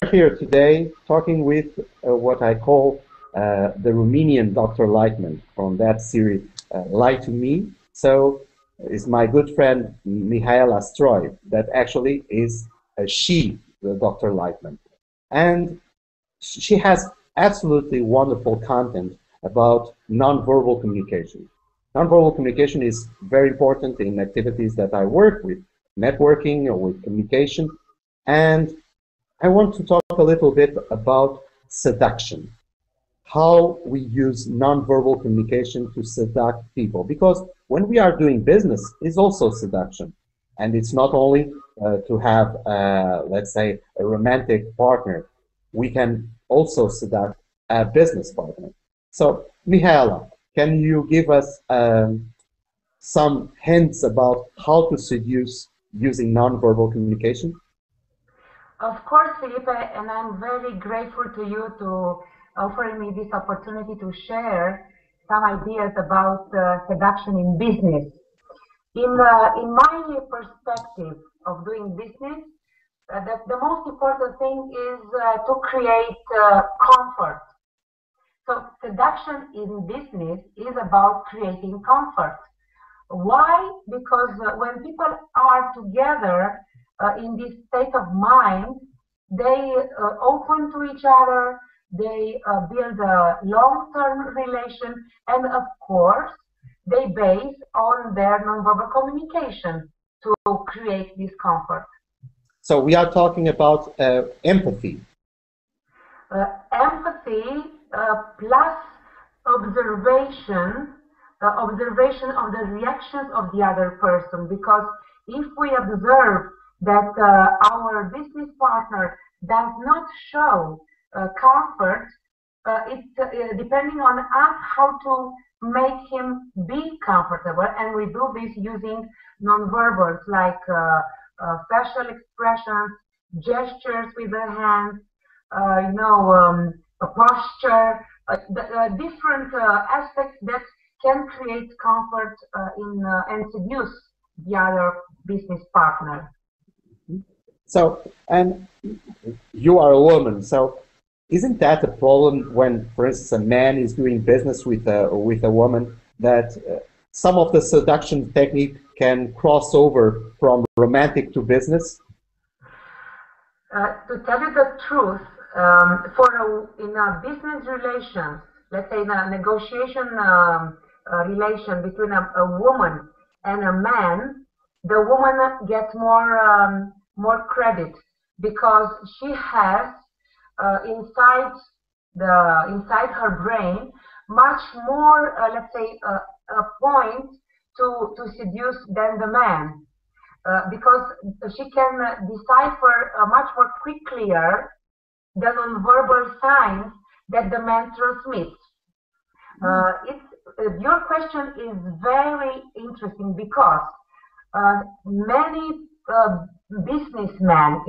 here today talking with what I call the Romanian Dr. Lightman from that series, Lie to Me. So it's my good friend Mihaela Stroe that actually is she, the Dr. Lightman. And she has absolutely wonderful content about nonverbal communication. Nonverbal communication is very important in activities that I work with, networking or with communication. And I want to talk a little bit about seduction, how we use nonverbal communication to seduce people. Because when we are doing business, it's also seduction. And it's not only to have, let's say, a romantic partner. We can also seduce a business partner. So, Mihaela, can you give us some hints about how to seduce using nonverbal communication? Of course, Filipe, and I'm very grateful to you to offering me this opportunity to share some ideas about seduction in business. In my perspective of doing business, the most important thing is to create comfort. So seduction in business is about creating comfort. Why? Because when people are together in this state of mind, they open to each other, they build a long-term relation, and of course, they base on their nonverbal communication to create this comfort. So we are talking about empathy. Empathy plus observation of the reactions of the other person, because if we observe that our business partner does not show comfort, it's depending on us how to make him be comfortable, and we do this using nonverbals like facial expressions, gestures with the hands, a posture, different aspects that can create comfort and seduce the other business partner. So, and you are a woman, so isn't that a problem when, for instance, a man is doing business with a woman, that some of the seduction technique can cross over from romantic to business? To tell you the truth, in a business relation, let's say in a negotiation relation between a woman and a man, the woman gets more credit because she has inside her brain much more, let's say, a point to seduce than the man, because she can decipher much more quickly the nonverbal signs that the man transmits. Your question is very interesting because many businessmen,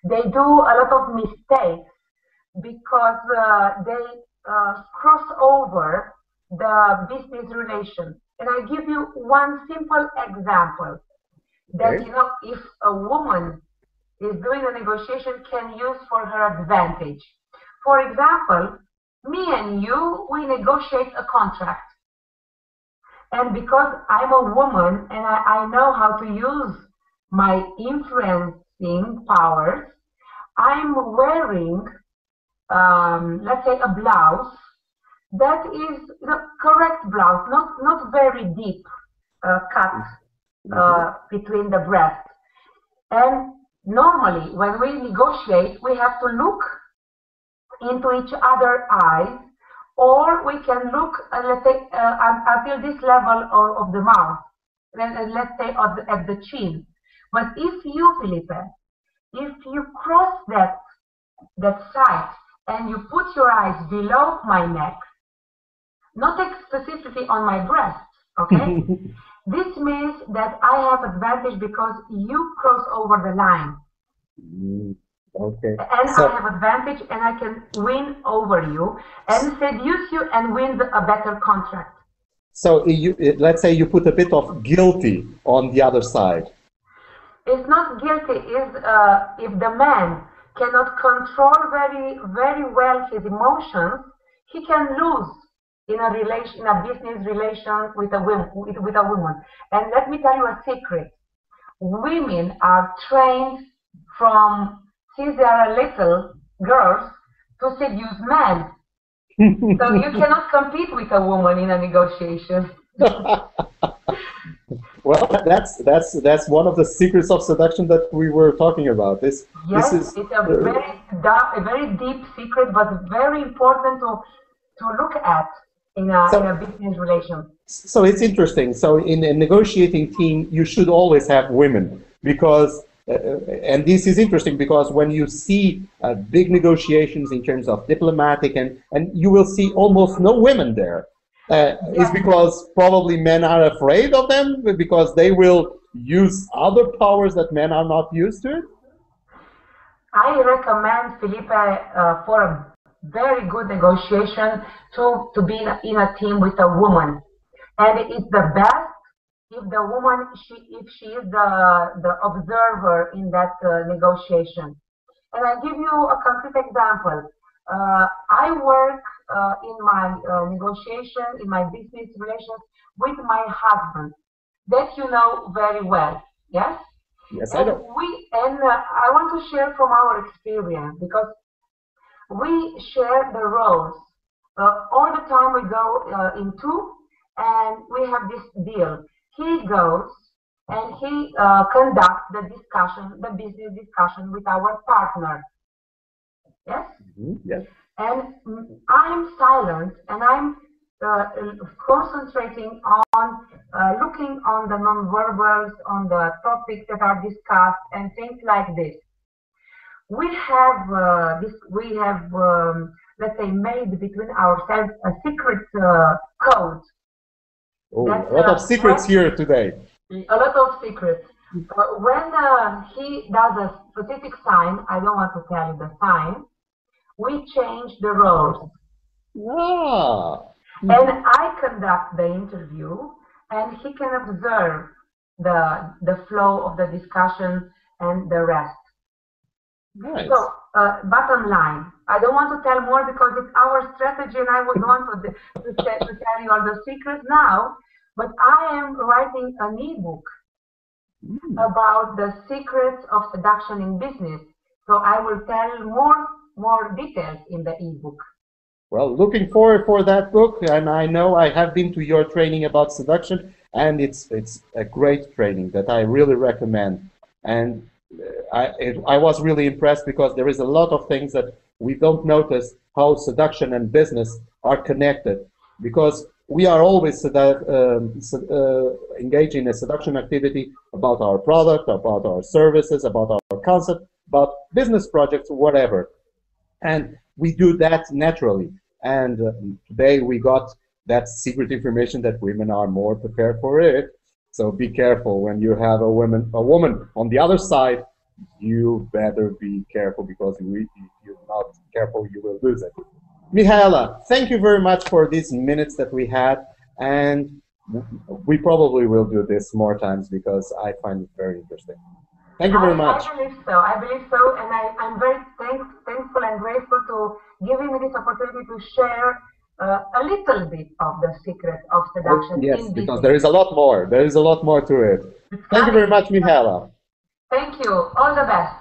they do a lot of mistakes because they cross over the business relation. And I give you one simple example that, if a woman is doing a negotiation, can use for her advantage. For example, me and you, we negotiate a contract. And because I'm a woman and I know how to use my influencing powers, I'm wearing, let's say, a blouse that is the correct blouse, not very deep cut between the breasts. And normally, when we negotiate, we have to look into each other's eyes, or we can look, let's say, until this level of the mouth, let's say at the chin. But if you, Filipe, if you cross that side and you put your eyes below my neck, not specifically on my breast, okay? This means that I have advantage because you cross over the line. Okay. And I have advantage and I can win over you and seduce you and win a better contract. So let's say you put a bit of guilty on the other side. It's not guilty. It's if the man cannot control very well his emotions, he can lose in a relation, in a business relation with a woman. And let me tell you a secret. Women are trained from since they are little girls to seduce men. So you cannot compete with a woman in a negotiation. Well, that's one of the secrets of seduction that we were talking about. This is it's a very deep secret, but very important to look at in a business relation. So it's interesting. So in a negotiating team, you should always have women because, and this is interesting because when you see big negotiations in terms of diplomatic, and you will see almost no women there. Is because probably men are afraid of them because they will use other powers that men are not used to? I recommend, Filipe, for a very good negotiation to be in a team with a woman. And it's the best if the woman, if she is the observer in that negotiation. And I give you a concrete example. I work in my negotiation, in my business relations with my husband, that you know very well, yes? Yes, and I know. I want to share from our experience because we share the roles. All the time we go in two, and we have this deal. He goes and he conducts the discussion, the business discussion with our partner. Yes? Yes. And I'm silent and I'm concentrating on looking on the nonverbals, on the topics that are discussed and things like this. We have let's say, made between ourselves a secret code. Oh, a lot of secrets here today. A lot of secrets. When he does a specific sign, I don't want to tell you the sign, we change the roles. Ah. And I conduct the interview, and he can observe the flow of the discussion and the rest. Nice. So, bottom line, I don't want to tell more because it's our strategy, and I would want to tell you all the secrets now. But I am writing an ebook about the secrets of seduction in business. So I will tell more details in the ebook. Well, looking forward for that book, and I know I have been to your training about seduction, and it's a great training that I really recommend. And I was really impressed because there is a lot of things that we don't notice how seduction and business are connected, because we are always engaged in a seduction activity about our product, about our services, about our concept, about business projects, whatever. And we do that naturally. And today we got that secret information that women are more prepared for it. So be careful when you have a woman on the other side. You better be careful because if you're not careful, you will lose it. Mihaela, thank you very much for these minutes that we had, and we probably will do this more times because I find it very interesting. Thank you very much. I believe so, and I'm very thankful and grateful to giving me this opportunity to share a little bit of the secret of seduction. Yes, because there is a lot more. There is a lot more to it. Thank you very much, Mihaela. Thank you. All the best.